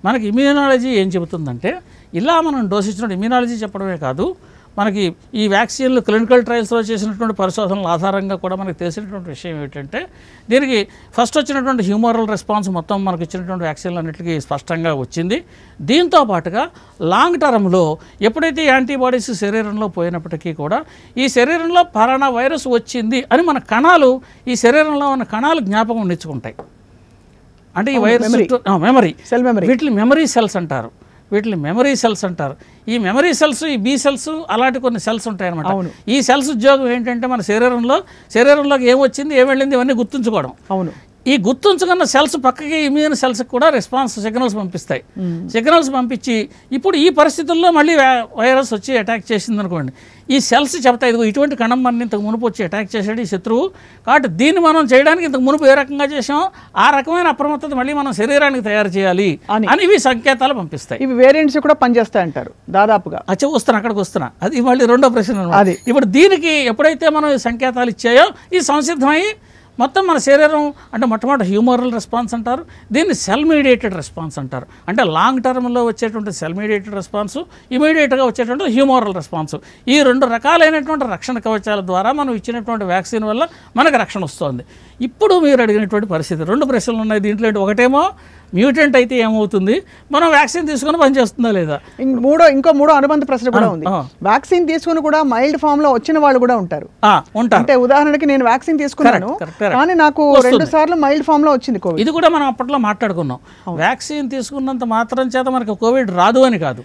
B: మనకి ఇమ్యూనాలజీ ఏం చెబుతుందంటే ఇలా మనం డోస్ ఇచ్చినప్పుడు ఇమ్యూనాలజీ చెప్పడమే కాదు, మనకి ఈ వ్యాక్సిన్లు క్లినికల్ ట్రయల్స్లో చేసినటువంటి పరిశోధనల ఆధారంగా కూడా మనకు తెలిసినటువంటి విషయం ఏంటంటే దీనికి ఫస్ట్ వచ్చినటువంటి హ్యూమరల్ రెస్పాన్స్ మొత్తం మనకు ఇచ్చినటువంటి వ్యాక్సిన్లు అన్నిటికీ స్పష్టంగా వచ్చింది. దీంతో పాటుగా లాంగ్ టర్మ్లో ఎప్పుడైతే యాంటీబాడీస్ శరీరంలో పోయినప్పటికీ కూడా ఈ శరీరంలో పలానా వైరస్ వచ్చింది అని మన కణాలు, ఈ శరీరంలో ఉన్న కణాలు జ్ఞాపకం ఉంచుకుంటాయి. అంటే ఈ వైరస్ మెమరీ, వీటిని మెమరీ సెల్స్ అంటారు. ఈ మెమరీ సెల్స్, ఈ బి సెల్స్ అలాంటి కొన్ని సెల్స్ ఉంటాయి అనమాట. ఈ సెల్స్ ఉద్యోగం ఏంటంటే మన శరీరంలోకి ఏం వచ్చింది, ఏం వెళ్ళింది ఇవన్నీ గుర్తుంచుకోవడం. అవును, ఈ గుర్తుంచుకున్న సెల్స్ పక్కకి ఇమ్యూన్ సెల్స్ కూడా సిగ్నల్స్ పంపిస్తాయి. సిగ్నల్స్ పంపించి ఇప్పుడు ఈ పరిస్థితుల్లో మళ్ళీ వైరస్ వచ్చి అటాక్ చేసింది అనుకోండి, ఈ సెల్స్ చెప్తాయి ఇదిగో ఇటువంటి కణం మన ఇంతకు మునుపు వచ్చి అటాక్ చేసాడు ఈ శత్రువు, కాబట్టి దీన్ని మనం చేయడానికి ఇంతకు మునుపు ఏ రకంగా చేసాం ఆ రకమైన అప్రమత్తత మళ్ళీ మనం శరీరానికి తయారు చేయాలి అని ఇవి సంకేతాలు పంపిస్తాయి.
A: ఇవి వేరియంట్స్ కూడా పనిచేస్తాయి అంటారు దాదాపుగా.
B: అక్కడికి వస్తున్నా, అది మళ్ళీ రెండో ప్రశ్న. ఇప్పుడు దీనికి ఎప్పుడైతే మనం ఈ సంకేతాలు ఇచ్చాయో ఈ సంసిద్ధమై మొత్తం మన శరీరం అంటే మొట్టమొదటి హ్యూమరల్ రెస్పాన్స్ అంటారు, దీన్ని సెల్ మీడియేటెడ్ రెస్పాన్స్ అంటారు. అంటే లాంగ్ టర్మ్లో వచ్చేటువంటి సెల్ మీడియేటెడ్ రెస్పాన్స్, ఇమీడియట్గా వచ్చేటువంటి హ్యూమరల్ రెస్పాన్స్. ఈ రెండు రకాలైనటువంటి రక్షణ కవచాల ద్వారా మనం ఇచ్చినటువంటి వ్యాక్సిన్ వల్ల మనకు రక్షణ వస్తుంది. ఇప్పుడు మీరు అడిగినటువంటి పరిస్థితి, రెండు ప్రశ్నలు ఉన్నాయి దీంట్లో. ఒకటేమో మ్యూటెంట్ అయితే ఏమవుతుంది, మనం వ్యాక్సిన్ తీసుకుని పనిచేస్తుందా లేదా.
A: ఇంకో మూడో అనుబంధ ప్రశ్న కూడా ఉంది. వ్యాక్సిన్ తీసుకుని కూడా మైల్డ్ ఫామ్ లో వచ్చిన వాళ్ళు కూడా ఉంటారు. అంటే ఉదాహరణకి నేను వ్యాక్సిన్ తీసుకున్నాను కానీ నాకు 2 సార్లు మైల్డ్ ఫామ్ లో వచ్చింది కోవిడ్.
B: ఇది కూడా మనం అప్పట్లో మాట్లాడుకున్నాం. వ్యాక్సిన్ తీసుకున్నంత మాత్రం చేత మనకు కోవిడ్ రాదు అని కాదు,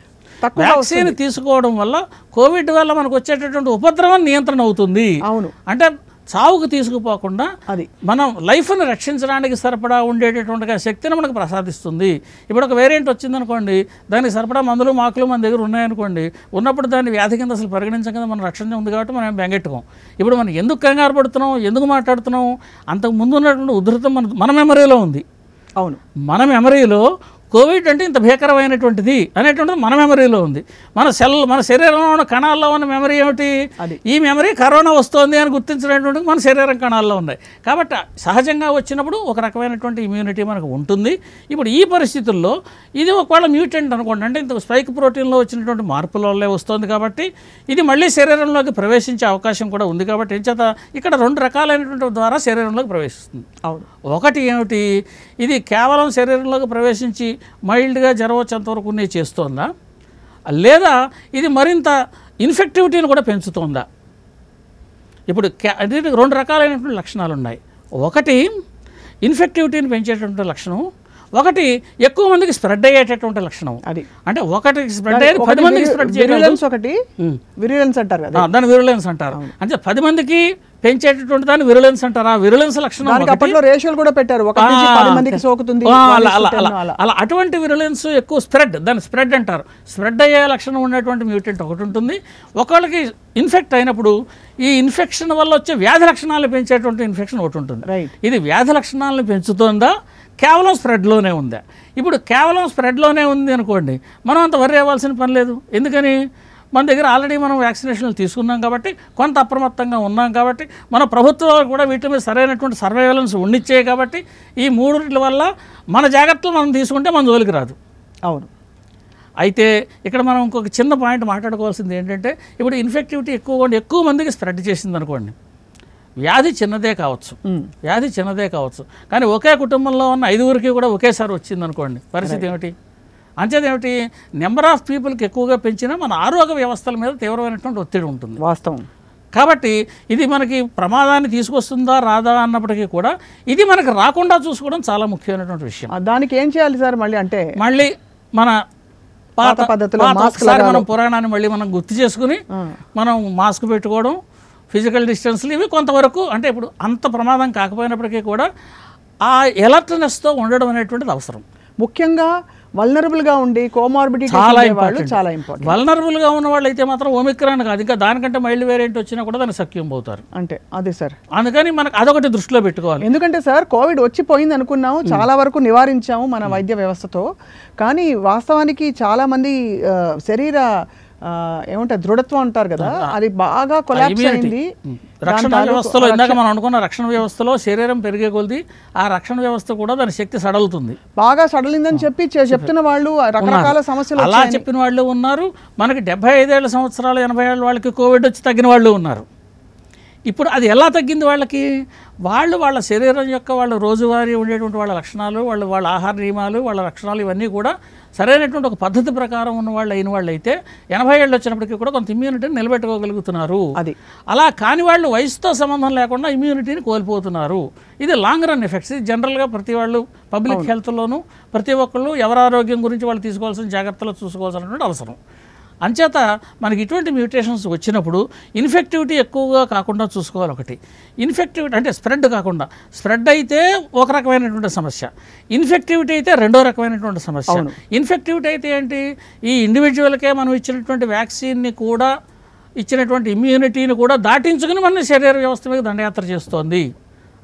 B: వ్యాక్సిన్ తీసుకోవడం వల్ల కోవిడ్ వల్ల మనకు వచ్చేటటువంటి ఉపద్రవం నియంత్రణ అవుతుంది. అవును, అంటే చావుకు తీసుకుపోకుండా అది మనం లైఫ్ని రక్షించడానికి సరిపడా ఉండేటటువంటి శక్తిని మనకు ప్రసాదిస్తుంది. ఇప్పుడు ఒక వేరియంట్ వచ్చిందనుకోండి, దానికి సరిపడా మందులు మాకులు మన దగ్గర ఉన్నాయనుకోండి, ఉన్నప్పుడు దాన్ని వ్యాధి కింద అసలు పరిగణించకుండా మన రక్షణ ఉంది కాబట్టి మనం బెంగెట్టుకోం. ఇప్పుడు మనం ఎందుకు కంగారు పడుతున్నాం, ఎందుకు మాట్లాడుతున్నాం, అంతకు ముందు ఉన్నటువంటి ఉధృతం మన మెమరీలో ఉంది. అవును, మన మెమరీలో కోవిడ్ అంటే ఇంత భీకరమైనటువంటిది అనేటువంటిది మన మెమరీలో ఉంది. మన శరీరంలో ఉన్న కణాల్లో ఉన్న మెమరీ ఏమిటి, ఈ మెమరీ కరోనా వస్తుంది అని గుర్తించినటువంటిది మన శరీరం కణాల్లో ఉన్నాయి. కాబట్టి సహజంగా వచ్చినప్పుడు ఒక రకమైనటువంటి ఇమ్యూనిటీ మనకు ఉంటుంది. ఇప్పుడు ఈ పరిస్థితుల్లో ఇది ఒకవేళ మ్యూటెంట్ అనుకోండి, అంటే ఇంత స్పైక్ ప్రోటీన్లో వచ్చినటువంటి మార్పుల వల్లే వస్తుంది కాబట్టి ఇది మళ్ళీ శరీరంలోకి ప్రవేశించే అవకాశం కూడా ఉంది. కాబట్టి ఏం చేత ఇక్కడ 2 రకాలైనటువంటి ద్వారా శరీరంలోకి ప్రవేశిస్తుంది. అవును, ఒకటి ఏమిటి, ఇది కేవలం శరీరంలోకి ప్రవేశించి మైల్డ్గా జ్వరం వచ్చేంతవరకు చేస్తోందా, లేదా ఇది మరింత ఇన్ఫెక్టివిటీని కూడా పెంచుతోందా. ఇప్పుడు 2 రకాలైనటువంటి లక్షణాలు ఉన్నాయి. ఒకటి ఇన్ఫెక్టివిటీని పెంచేటువంటి లక్షణం, ఒకటి ఎక్కువ మందికి స్ప్రెడ్ అయ్యేటటువంటి లక్షణం. అది అంటే ఒకటి స్ప్రెడ్ అయ్యేది 10 మందికి స్ప్రెడ్ చేయడం, ఒకటి విరులెన్స్ అంటారు, దాన్ని విరులెన్స్ అంటారు. అంటే 10 మందికి పెంచేటటువంటి దాన్ని విరులెన్స్ అంటారు. ఆ విరులెన్స్ లక్షణం
A: రేషియోలు కూడా పెట్టారు, 1 నుంచి 10 మందికి సోకుతుంది
B: అలా. అటువంటి విరులెన్స్ ఎక్కువ స్ప్రెడ్, దాన్ని స్ప్రెడ్ అంటారు. స్ప్రెడ్ అయ్యే లక్షణం ఉన్నటువంటి మ్యూటెంట్ ఒకటి ఉంటుంది. ఒకళ్ళకి ఇన్ఫెక్ట్ అయినప్పుడు ఈ ఇన్ఫెక్షన్ వల్ల వచ్చే వ్యాధి లక్షణాలను పెంచేటువంటి ఇన్ఫెక్షన్ ఒకటి ఉంటుంది. ఇది వ్యాధి లక్షణాలను పెంచుతుందా, కేవలం స్ప్రెడ్లోనే ఉందా. ఇప్పుడు కేవలం స్ప్రెడ్లోనే ఉంది అనుకోండి, మనం అంత వర్రీ అవ్వాల్సిన పని లేదు. ఎందుకని, మన దగ్గర ఆల్రెడీ మనం వ్యాక్సినేషన్లు తీసుకున్నాం కాబట్టి, కొంత అప్రమత్తంగా ఉన్నాం కాబట్టి, మన ప్రభుత్వాలు కూడా వీటి మీద సరైనటువంటి సర్వేలెన్స్ ఉండిచ్చాయి కాబట్టి, ఈ 3 వల్ల మన జాగ్రత్తలు మనం తీసుకుంటే మన జోలికి రాదు. అవును, అయితే ఇక్కడ మనం ఇంకొక చిన్న పాయింట్ మాట్లాడుకోవాల్సింది ఏంటంటే, ఇప్పుడు ఇన్ఫెక్టివిటీ ఎక్కువ మందికి స్ప్రెడ్ చేసింది అనుకోండి, వ్యాధి చిన్నదే కావచ్చు కానీ ఒకే కుటుంబంలో ఉన్న 5గురికి కూడా ఒకేసారి వచ్చింది అనుకోండి, పరిస్థితి ఏమిటి. అంచేదేమిటి, నెంబర్ ఆఫ్ పీపుల్కి ఎక్కువగా పెంచినా మన ఆరోగ్య వ్యవస్థల మీద తీవ్రమైనటువంటి ఒత్తిడి ఉంటుంది. వాస్తవం. కాబట్టి ఇది మనకి ప్రమాదాన్ని తీసుకొస్తుందా రాదా అన్నప్పటికీ కూడా ఇది మనకు రాకుండా చూసుకోవడం చాలా ముఖ్యమైనటువంటి విషయం.
A: దానికి ఏం చేయాలి సార్?
B: మళ్ళీ మన పాత పద్ధతిలో మనం పురాణాన్ని మళ్ళీ మనం గుర్తు చేసుకుని మనం మాస్క్ పెట్టుకోవడం, ఫిజికల్ డిస్టెన్స్లు ఇవి కొంతవరకు, అంటే ఇప్పుడు అంత ప్రమాదం కాకపోయినప్పటికీ కూడా ఆ ఎలర్ట్నెస్తో ఉండడం అనేటువంటిది అవసరం.
A: ముఖ్యంగా వల్నరబుల్గా ఉండి కోమార్బిడిటీ చాలా ఇంపార్టెంట్.
B: వల్నరబుల్గా ఉన్న వాళ్ళు అయితే మాత్రం ఓమిక్రాన్ కాదు, ఇంకా దానికంటే మైల్డ్ వేరియంట్ వచ్చినా కూడా దాన్ని సఖ్యం పోతారు.
A: అంటే అదే సార్,
B: అందుకని మనకు అదొకటి దృష్టిలో పెట్టుకోవాలి.
A: ఎందుకంటే సార్ కోవిడ్ వచ్చిపోయింది అనుకున్నాము, చాలా వరకు నివారించాము మన వైద్య వ్యవస్థతో, కానీ వాస్తవానికి చాలామంది శరీర ఏమంటారు దృఢత్వం అంటారు కదా, అది బాగా కొలాప్స్ అయింది.
B: రక్షణ వ్యవస్థలో ఇందాక మనం అనుకున్న రక్షణ వ్యవస్థలో శరీరం పెరిగే కొద్ది ఆ రక్షణ వ్యవస్థ కూడా దాని శక్తి సడలుతుంది,
A: బాగా సడలిందని చెప్పి చెప్తున్న వాళ్ళు రకరకాల సమస్యలు
B: అలా చెప్పిన వాళ్ళు ఉన్నారు. మనకి 75 సంవత్సరాలు 80 ఏళ్ళ వాళ్ళకి కోవిడ్ వచ్చి తగ్గిన వాళ్ళు ఉన్నారు. ఇప్పుడు అది ఎలా తగ్గింది వాళ్ళకి? వాళ్ళ శరీరం యొక్క వాళ్ళ రోజువారీ ఉండేటువంటి వాళ్ళ లక్షణాలు, వాళ్ళ ఆహార నియమాలు, వాళ్ళ లక్షణాలు ఇవన్నీ కూడా సరైనటువంటి ఒక పద్ధతి ప్రకారం ఉన్న వాళ్ళు అయిన వాళ్ళు అయితే 80 ఏళ్ళు వచ్చినప్పటికీ కూడా కొంత ఇమ్యూనిటీని నిలబెట్టుకోగలుగుతున్నారు.
A: అది
B: అలా కాని వాళ్ళు వయసుతో సంబంధం లేకుండా ఇమ్యూనిటీని కోల్పోతున్నారు. ఇది లాంగ్ రన్ ఎఫెక్ట్స్. ఇది జనరల్గా ప్రతి వాళ్ళు పబ్లిక్ హెల్త్లోనూ ప్రతి ఒక్కళ్ళు ఎవరి ఆరోగ్యం గురించి వాళ్ళు తీసుకోవాల్సిన జాగ్రత్తలు చూసుకోవాల్సినటువంటి అవసరం. అంచేత మనకి ఇటువంటి మ్యూటేషన్స్ వచ్చినప్పుడు ఇన్ఫెక్టివిటీ ఎక్కువగా కాకుండా చూసుకోవాలి. ఒకటి ఇన్ఫెక్టివిటీ అంటే స్ప్రెడ్ కాకుండా, స్ప్రెడ్ అయితే ఒక రకమైనటువంటి సమస్య, ఇన్ఫెక్టివిటీ అయితే రెండో రకమైనటువంటి సమస్య. ఇన్ఫెక్టివిటీ అయితే ఏంటి? ఈ ఇండివిజువల్కే మనం ఇచ్చినటువంటి వ్యాక్సిన్ని కూడా ఇచ్చినటువంటి ఇమ్యూనిటీని కూడా దాటించుకుని మన శరీర వ్యవస్థ మీద దండయాత్ర చేస్తోంది.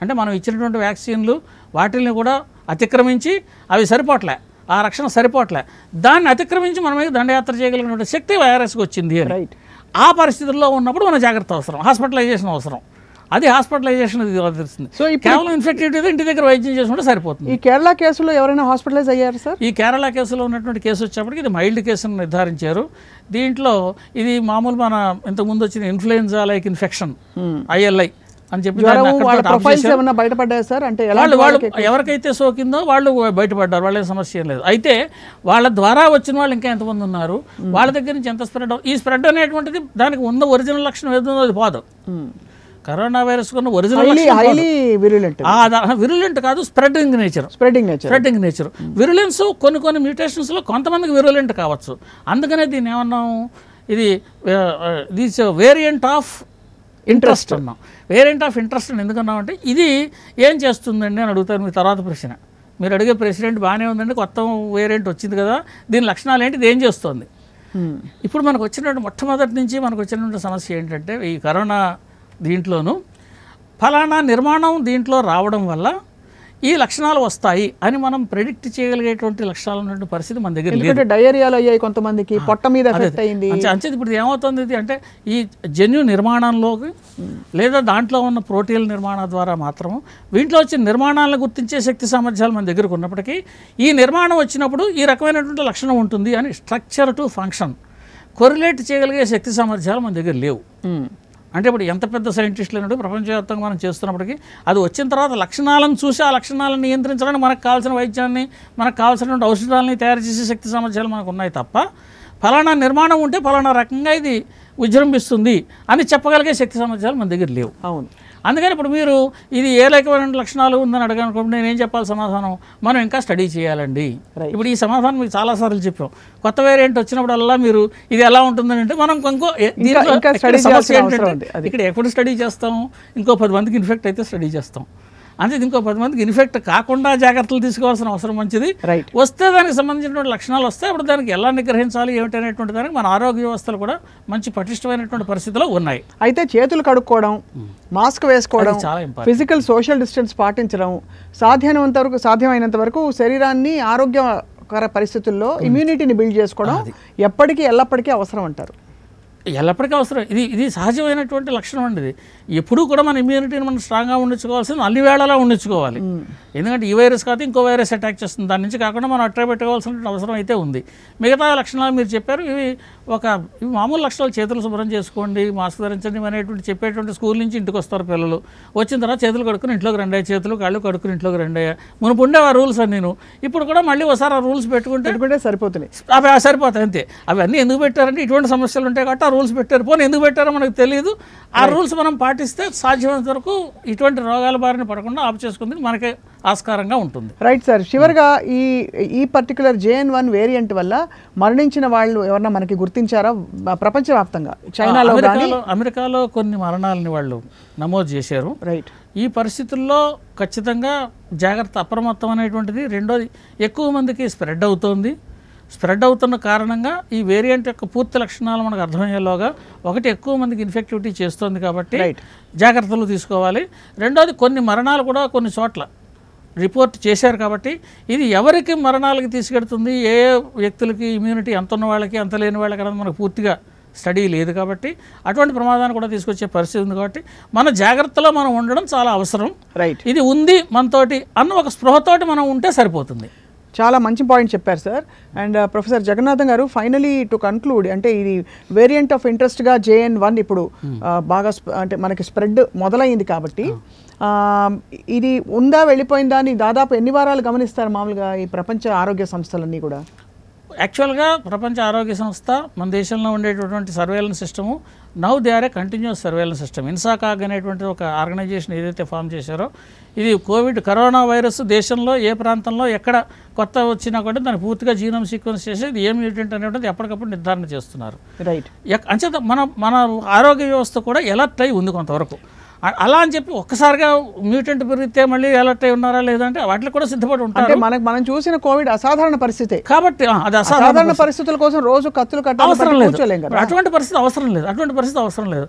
B: అంటే మనం ఇచ్చినటువంటి వ్యాక్సిన్లు వాటిని కూడా అతిక్రమించి అవి సరిపోట్లే, ఆ రక్షణ సరిపోట్లే, దాన్ని అతిక్రమించి మన మీద దండయాత్ర చేయగలిగినటువంటి శక్తి వైరస్కి వచ్చింది అని. ఆ పరిస్థితుల్లో ఉన్నప్పుడు మన జాగ్రత్త అవసరం, హాస్పిటలైజేషన్ అవసరం. అది హాస్పిటలైజేషన్ తెలుస్తుంది. సో కేవలం ఇన్ఫెక్టివిటీ ఇంటి దగ్గర వైద్యం చేసుకుంటే సరిపోతుంది.
A: ఈ కేరళ కేసులో ఎవరైనా హాస్పిటలైజ్ అయ్యారు సార్?
B: ఈ కేరళ కేసులో ఉన్నటువంటి కేసు వచ్చేప్పటికి ఇది మైల్డ్ కేసును నిర్ధారించారు. దీంట్లో ఇది మామూలు మన ఇంతకుముందు వచ్చిన ఇన్ఫ్లుయెన్జా లైక్ ఇన్ఫెక్షన్ ILI అని చెప్పి
A: బయటపడ్డారు సార్. అంటే
B: వాళ్ళు ఎవరికైతే సోకిందో వాళ్ళు బయటపడ్డారు, వాళ్ళ సమస్య లేదు. అయితే వాళ్ళ ద్వారా వచ్చిన వాళ్ళు ఇంకా ఎంతమంది ఉన్నారు, వాళ్ళ దగ్గర నుంచి ఎంత స్ప్రెడ్, ఈ స్ప్రెడ్ అనేటువంటిది దానికి ఉన్న ఒరిజినల్ లక్షణం ఏదో అది పోదు. కరోనా వైరస్ కున్న ఒరిజినల్ విరులెంట్ కాదు, స్ప్రెడింగ్ నేచర్. విరులెన్స్ కొన్ని మ్యూటేషన్స్లో కొంతమందికి విరులెంట్ కావచ్చు. అందుకనే దీన్ని ఏమన్నాం, ఇది వేరియంట్ ఆఫ్ ఇంట్రెస్ట్ అన్నాం. వేరియంట్ ఆఫ్ ఇంట్రెస్ట్ అని ఎందుకన్నామంటే ఇది ఏం చేస్తుందండి అని అడుగుతారు మీ తర్వాత ప్రశ్న. మీరు అడిగే ప్రెసిడెంట్ బాగానే ఉందండి, కొత్త వేరియంట్ వచ్చింది కదా, దీని లక్షణాలు ఏంటి, ఇది ఏం చేస్తుంది? ఇప్పుడు మనకు వచ్చినటువంటి మొట్టమొదటి నుంచి మనకు వచ్చినటువంటి సమస్య ఏంటంటే ఈ కరోనా దీంట్లోనూ ఫలానా నిర్మాణం దీంట్లో రావడం వల్ల ఈ లక్షణాలు వస్తాయి అని మనం ప్రెడిక్ట్ చేయగలిగేటువంటి లక్షణాలు ఉన్నటువంటి పరిస్థితి మన దగ్గర లేదు.
A: డయేరియాలు అయ్యాయి కొంతమందికి, పొట్ట మీద ఎఫెక్ట్ అయింది.
B: అంచేది ఇప్పుడు ఏమవుతుంది ఇది అంటే ఈ జన్యు నిర్మాణంలోకి లేదా దాంట్లో ఉన్న ప్రోటీన్ల నిర్మాణం ద్వారా మాత్రం వీటిలో వచ్చిన నిర్మాణాలను గుర్తించే శక్తి సామర్థ్యాలు మన దగ్గరకు ఉన్నప్పటికీ ఈ నిర్మాణం వచ్చినప్పుడు ఈ రకమైనటువంటి లక్షణం ఉంటుంది అని స్ట్రక్చర్ టు ఫంక్షన్ కొరిలేట్ చేయగలిగే శక్తి సామర్థ్యాలు మన దగ్గర లేవు. అంటే ఇప్పుడు ఎంత పెద్ద సైంటిస్టులు అయినట్టు ప్రపంచవ్యాప్తంగా మనం చేస్తున్నప్పటికీ అది వచ్చిన తర్వాత లక్షణాలను చూసి ఆ లక్షణాలను నియంత్రించడానికి మనకు కావాల్సిన వైద్యాన్ని, మనకు కావాల్సినటువంటి ఔషధాలని తయారు చేసే శక్తి సామర్థ్యాలు మనకు ఉన్నాయి తప్ప ఫలానా నిర్మాణం ఉంటే ఫలానా రకంగా ఇది విజృంభిస్తుంది అని చెప్పగలిగే శక్తి సామర్థ్యాలు మన దగ్గర లేవు.
A: అవును.
B: అందుకని ఇప్పుడు మీరు ఇది ఏ రకమైన లక్షణాలు ఉందని అడగనుకోండి నేనేం చెప్పాలి సమాధానం, మనం ఇంకా స్టడీ చేయాలండి. ఇప్పుడు ఈ సమాధానం మీకు చాలాసార్లు చెప్పాం. కొత్త వేరియంట్ వచ్చినప్పుడల్లా మీరు ఇది ఎలా ఉంటుందని అంటే మనం సమస్య ఏంటంటే ఇక్కడ ఎప్పుడు స్టడీ చేస్తాం, ఇంకో 10 మందికి ఇన్ఫెక్ట్ అయితే స్టడీ చేస్తాం, అంటే ఇంకో 10 మందికి ఇన్ఫెక్ట్ కాకుండా జాగ్రత్తలు తీసుకోవాల్సిన అవసరం మంచిది. వస్తే దానికి సంబంధించినటువంటి లక్షణాలు వస్తాయి, అప్పుడు దానికి ఎలా నిగ్రహించాలి ఏమిటనేటువంటి దానికి మన ఆరోగ్య వ్యవస్థలు కూడా మంచి పటిష్టమైనటువంటి పరిస్థితిలో ఉన్నాయి.
A: అయితే చేతులు కడుక్కోవడం, మాస్క్ వేసుకోవడం, ఫిజికల్ సోషల్ డిస్టెన్స్ పాటించడం, సాధ్యమైనంత వరకు శరీరాన్ని ఆరోగ్యకర పరిస్థితుల్లో ఇమ్యూనిటీని బిల్డ్ చేసుకోవడం ఎప్పటికీ ఎల్లప్పటికీ అవసరం అంటారు.
B: ఎల్లప్పటికీ అవసరం. ఇది సహజమైనటువంటి లక్షణం అండి. ఇది ఎప్పుడూ కూడా మన ఇమ్యూనిటీని మనం స్ట్రాంగ్గా ఉండించుకోవాల్సింది అన్ని వేళలా ఉండించుకోవాలి. ఎందుకంటే ఈ వైరస్ కాదు ఇంకో వైరస్ అటాక్ చేస్తుంది, దాని నుంచి కాకుండా మనం అట్రా పెట్టుకోవాల్సిన అవసరం అయితే ఉంది. మిగతా లక్షణాలు మీరు చెప్పారు, ఇవి మామూలు లక్షణాలు. చేతులు శుభ్రం చేసుకోండి, మాస్క్ ధరించండి అనేటువంటి చెప్పేటువంటి స్కూల్ నుంచి ఇంటికి వస్తారు పిల్లలు, వచ్చిన తర్వాత చేతులు కడుక్కుని ఇంట్లోకి రెండయ్య, చేతులు కాళ్ళు కడుక్కుని ఇంట్లోకి రెండయ్య. మునుపు ఉండే ఆ రూల్స్ అని నేను ఇప్పుడు కూడా మళ్ళీ ఒకసారి ఆ రూల్స్ పెట్టుకుంటే
A: సరిపోతున్నాయి.
B: అవి సరిపోతాయి అంతే. అవన్నీ ఎందుకు పెట్టారంటే ఇటువంటి సమస్యలు ఉంటాయి కాబట్టి ఆ రూల్స్ పెట్టారు. పోనీ ఎందుకు పెట్టారో మనకు తెలియదు. ఆ రూల్స్ మనం పాటిస్తే సాధ్యమైనంత వరకు ఇటువంటి రోగాల బారిన పడకుండా ఆపు చేసుకుంది మనకే ఆస్కారంగా ఉంటుంది.
A: Right sir. చివరిగా ఈ పర్టికులర్ JN1 వేరియంట్ వల్ల మరణించిన వాళ్ళు ఎవరన్నా మనకి గుర్తించారా ప్రపంచవ్యాప్తంగా? చైనాలో
B: అమెరికాలో కొన్ని మరణాలని వాళ్ళు నమోదు చేశారు.
A: రైట్.
B: ఈ పరిస్థితుల్లో ఖచ్చితంగా జాగ్రత్త అప్రమత్తం అనేటువంటిది. రెండోది ఎక్కువ మందికి స్ప్రెడ్ అవుతోంది. స్ప్రెడ్ అవుతున్న కారణంగా ఈ వేరియంట్ యొక్క పూర్తి లక్షణాలు మనకు అర్థమయ్యేలోగా ఒకటి ఎక్కువ మందికి ఇన్ఫెక్టివిటీ చేస్తుంది కాబట్టి జాగ్రత్తలు తీసుకోవాలి. రెండోది కొన్ని మరణాలు కూడా కొన్ని చోట్ల రిపోర్ట్ చేశారు. కాబట్టి ఇది ఎవరికి మరణాలకి తీసుకెడుతుంది, ఏ వ్యక్తులకి ఇమ్యూనిటీ ఎంత ఉన్న వాళ్ళకి ఎంత లేని వాళ్ళకి అనేది మనకు పూర్తిగా స్టడీ లేదు. కాబట్టి అటువంటి ప్రమాదాన్ని కూడా తీసుకొచ్చే పరిస్థితి ఉంది. కాబట్టి మన జాగ్రత్తలో మనం ఉండడం చాలా అవసరం.
A: రైట్,
B: ఇది ఉంది మనతోటి అన్న ఒక స్పృహతోటి మనం ఉంటే సరిపోతుంది.
A: చాలా మంచి పాయింట్ చెప్పారు సార్. అండ్ ప్రొఫెసర్ జగన్నాథం గారు, ఫైనలీ టు కన్క్లూడ్, అంటే ఇది వేరియంట్ ఆఫ్ ఇంట్రెస్ట్గా JN.1 ఇప్పుడు బాగా అంటే మనకి స్ప్రెడ్ మొదలైంది. కాబట్టి ఇది ఉందా వెళ్ళిపోయిందా అని దాదాపు ఎన్ని వారాలు గమనిస్తారు మామూలుగా ఈ ప్రపంచ ఆరోగ్య సంస్థలన్నీ కూడా?
B: యాక్చువల్గా ప్రపంచ ఆరోగ్య సంస్థ మన దేశంలో ఉండేటటువంటి surveillance system now they are a continuous surveillance system. INSACOG అనేటువంటి ఒక ఆర్గనైజేషన్ ఏదైతే ఫామ్ చేశారో, ఇది కరోనా వైరస్ దేశంలో ఏ ప్రాంతంలో ఎక్కడ కొత్త వచ్చినా కూడా దాన్ని పూర్తిగా జీనోమ్ సీక్వెన్స్ చేసి ఇది ఏం మ్యూటెంట్ అనేటువంటిది ఎప్పటికప్పుడు నిర్ధారణ చేస్తున్నారు.
A: రైట్,
B: అంచేత మన ఆరోగ్య వ్యవస్థ కూడా ఎలర్ట్ అయి ఉంది కొంతవరకు. అలా అని చెప్పి ఒక్కసారిగా మ్యూటెంట్ పెరిగితే మళ్ళీ అలర్ట్ అయి ఉన్నారా లేదంటే వాటికి కూడా సిద్ధపడి ఉంటారు.
A: మనం చూసిన కోవిడ్ అసాధారణ పరిస్థితి
B: కాబట్టి అది
A: అసాధారణ పరిస్థితుల కోసం రోజు కత్తులు
B: అవసరం లేదు. అటువంటి పరిస్థితి అవసరం లేదు.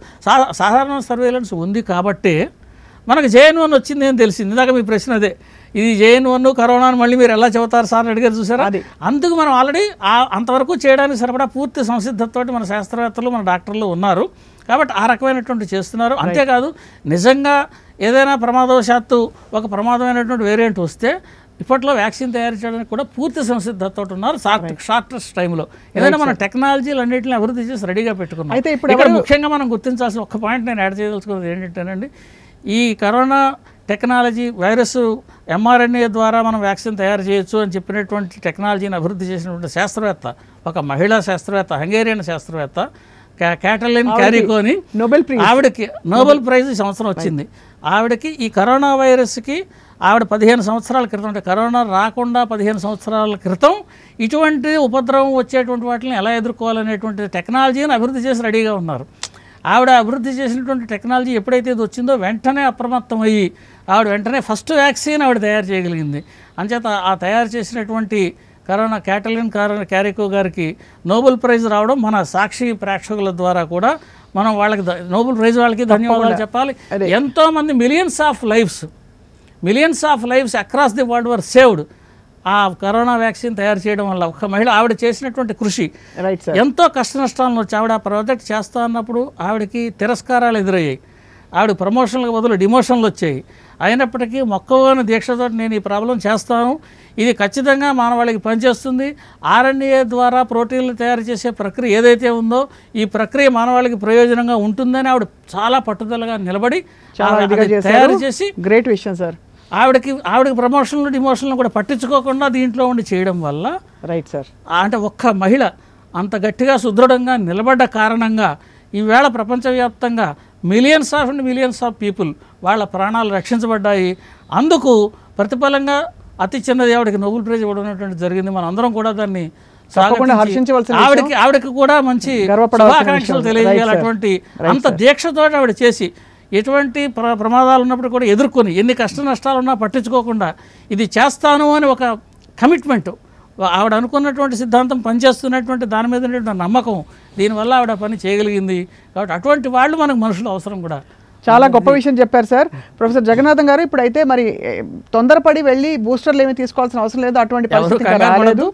B: సాధారణ సర్వేలెన్స్ ఉంది కాబట్టి మనకు JN.1 వచ్చింది అని తెలిసింది. ఇందాక మీ ప్రశ్న అదే, ఇది JN.1 కరోనా అని మళ్ళీ మీరు ఎలా చెబుతారు సార్ అని అడిగారు చూసారా. అందుకు మనం ఆల్రెడీ అంతవరకు చేయడానికి సరిపడా పూర్తి సంసిద్ధతతోటి మన శాస్త్రవేత్తలు మన డాక్టర్లు ఉన్నారు. కాబట్టి ఆ రకమైనటువంటి చేస్తున్నారు. అంతేకాదు నిజంగా ఏదైనా ప్రమాదవశాత్తు ఒక ప్రమాదమైనటువంటి వేరియంట్ వస్తే ఇప్పట్లో వ్యాక్సిన్ తయారు చేయడానికి కూడా పూర్తి సంసిద్ధతతో ఉన్నారు షార్టెస్ట్ టైంలో. ఏదైనా మన టెక్నాలజీలు అన్నింటిని అభివృద్ధి చేసి రెడీగా పెట్టుకున్నాం.
A: అయితే ఇప్పుడు
B: ఇక్కడ ముఖ్యంగా మనం గుర్తించాల్సిన ఒక్క పాయింట్ నేను యాడ్ చేయదలుచుకున్నది ఏంటంటేనండి, ఈ కరోనా టెక్నాలజీ వైరస్ mRNA ద్వారా మనం వ్యాక్సిన్ తయారు చేయొచ్చు అని చెప్పినటువంటి టెక్నాలజీని అభివృద్ధి చేసినటువంటి శాస్త్రవేత్త, ఒక మహిళా శాస్త్రవేత్త, హంగేరియన్ శాస్త్రవేత్త క్యాటలిన్ క్యారికో అని, ఆవిడకి నోబెల్ ప్రైజ్ ఈ సంవత్సరం వచ్చింది. ఆవిడకి ఈ కరోనా వైరస్కి ఆవిడ 15 సంవత్సరాల క్రితం, అంటే కరోనా రాకుండా 15 సంవత్సరాల క్రితం ఇటువంటి ఉపద్రవం వచ్చేటువంటి వాటిని ఎలా ఎదుర్కోవాలనేటువంటి టెక్నాలజీని అభివృద్ధి చేసి రెడీగా ఉన్నారు. ఆవిడ అభివృద్ధి చేసినటువంటి టెక్నాలజీ ఎప్పుడైతే ఇది వచ్చిందో వెంటనే అప్రమత్తం అయ్యి ఆవిడ వెంటనే ఫస్ట్ వ్యాక్సిన్ ఆవిడ తయారు చేయగలిగింది. అంచేత ఆ తయారు చేసినటువంటి క్యాటలిన్ క్యారికో గారికి నోబెల్ ప్రైజ్ రావడం మన సాక్షి ప్రేక్షకుల ద్వారా కూడా మనం వాళ్ళకి నోబెల్ ప్రైజ్ వాళ్ళకి ధన్యవాదాలు చెప్పాలి. ఎంతోమంది millions of lifes across the world were saved ఆ కరోనా వ్యాక్సిన్ తయారు చేయడం వల్ల. ఒక మహిళ ఆవిడ చేసినటువంటి కృషి, ఎంతో కష్ట నష్టాలను వచ్చి ఆవిడ ఆ ప్రాజెక్ట్ చేస్తా అన్నప్పుడు ఆవిడకి తిరస్కారాలు ఎదురయ్యాయి, ఆవిడ ప్రమోషన్లకు బదులు డిమోషన్లు వచ్చాయి. అయినప్పటికీ మొక్కవోని దీక్షతో నేను ఈ ప్రాబ్లం చేస్తాను, ఇది ఖచ్చితంగా మానవాళికి పనిచేస్తుంది, RNA ద్వారా ప్రోటీన్లు తయారు చేసే ప్రక్రియ ఏదైతే ఉందో ఈ ప్రక్రియ మానవాళికి ప్రయోజనంగా ఉంటుందని ఆవిడ చాలా పట్టుదలగా నిలబడి తయారు చేసి,
A: గ్రేట్ విషయం సార్,
B: ఆవిడకి ప్రమోషన్లు డిమోషన్లు కూడా పట్టించుకోకుండా దీంట్లో ఉండి చేయడం వల్ల,
A: రైట్ సార్,
B: అంటే ఒక్క మహిళ అంత గట్టిగా సుదృఢంగా నిలబడ్డ కారణంగా ఈవేళ ప్రపంచవ్యాప్తంగా మిలియన్స్ ఆఫ్ పీపుల్ వాళ్ళ ప్రాణాలు రక్షించబడ్డాయి. అందుకు ప్రతిఫలంగా అతి చిన్నది ఆవిడకి నోబెల్ ప్రైజ్ ఇవ్వడం జరిగింది. మనం అందరం కూడా దాన్ని ఆవిడకి కూడా మంచి శుభాకాంక్షలు తెలియజేయాలి. అటువంటి అంత దీక్షతో ఆవిడ చేసి ఎటువంటి ప్రమాదాలు ఉన్నప్పుడు కూడా ఎదుర్కొని ఎన్ని కష్ట నష్టాలు ఉన్నా పట్టించుకోకుండా ఇది చేస్తాను అని ఒక కమిట్మెంట్, ఆవిడ అనుకున్నటువంటి సిద్ధాంతం పనిచేస్తున్నటువంటి దాని మీద ఉన్నటువంటి నమ్మకం, దీనివల్ల ఆవిడ పని చేయగలిగింది. కాబట్టి అటువంటి వాళ్ళు మనకు మనుషులు అవసరం కూడా.
A: చాలా గొప్ప విషయం చెప్పారు సార్. ప్రొఫెసర్ జగన్నాథం గారు, ఇప్పుడైతే మరి తొందరపడి వెళ్ళి బూస్టర్లు ఏమీ తీసుకోవాల్సిన అవసరం లేదు, అటువంటి పరిస్థితి రాలేదు.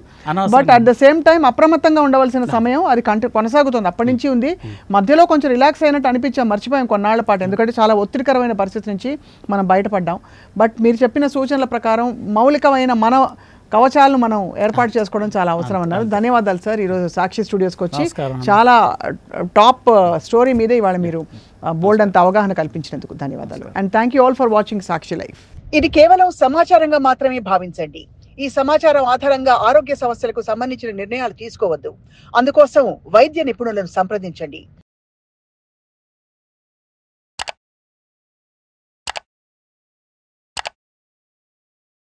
A: But at the same time అప్రమత్తంగా ఉండవలసిన సమయం అది కొనసాగుతుంది, అప్పటి నుంచి ఉంది. మధ్యలో కొంచెం రిలాక్స్ అయినట్టు అనిపించాం, మర్చిపోయాం కొన్నాళ్ల పాటు, ఎందుకంటే చాలా ఒత్తిడికరమైన పరిస్థితి నుంచి మనం బయటపడ్డాం. బట్ మీరు చెప్పిన సూచనల ప్రకారం మౌలికమైన మన కవచాలను మనం ఏర్పాటు చేసుకోవడం చాలా అవసరం అన్నారు. ధన్యవాదాలు సార్, ఈరోజు సాక్షి స్టూడియోస్కి వచ్చి చాలా టాప్ స్టోరీ మీద ఇవాళ మీరు బోల్డ్ అంత అవగాహన కల్పించినందుకు ధన్యవాదాలు. And thank you all for watching Sakshi life. ఇది కేవలం సమాచారంగా మాత్రమే భావించండి. ఈ సమాచారం ఆధారంగా ఆరోగ్య సమస్యలకు సంబంధించిన నిర్ణయాలు తీసుకోవద్దు. అందుకోసం వైద్య నిపుణులను సంప్రదించండి.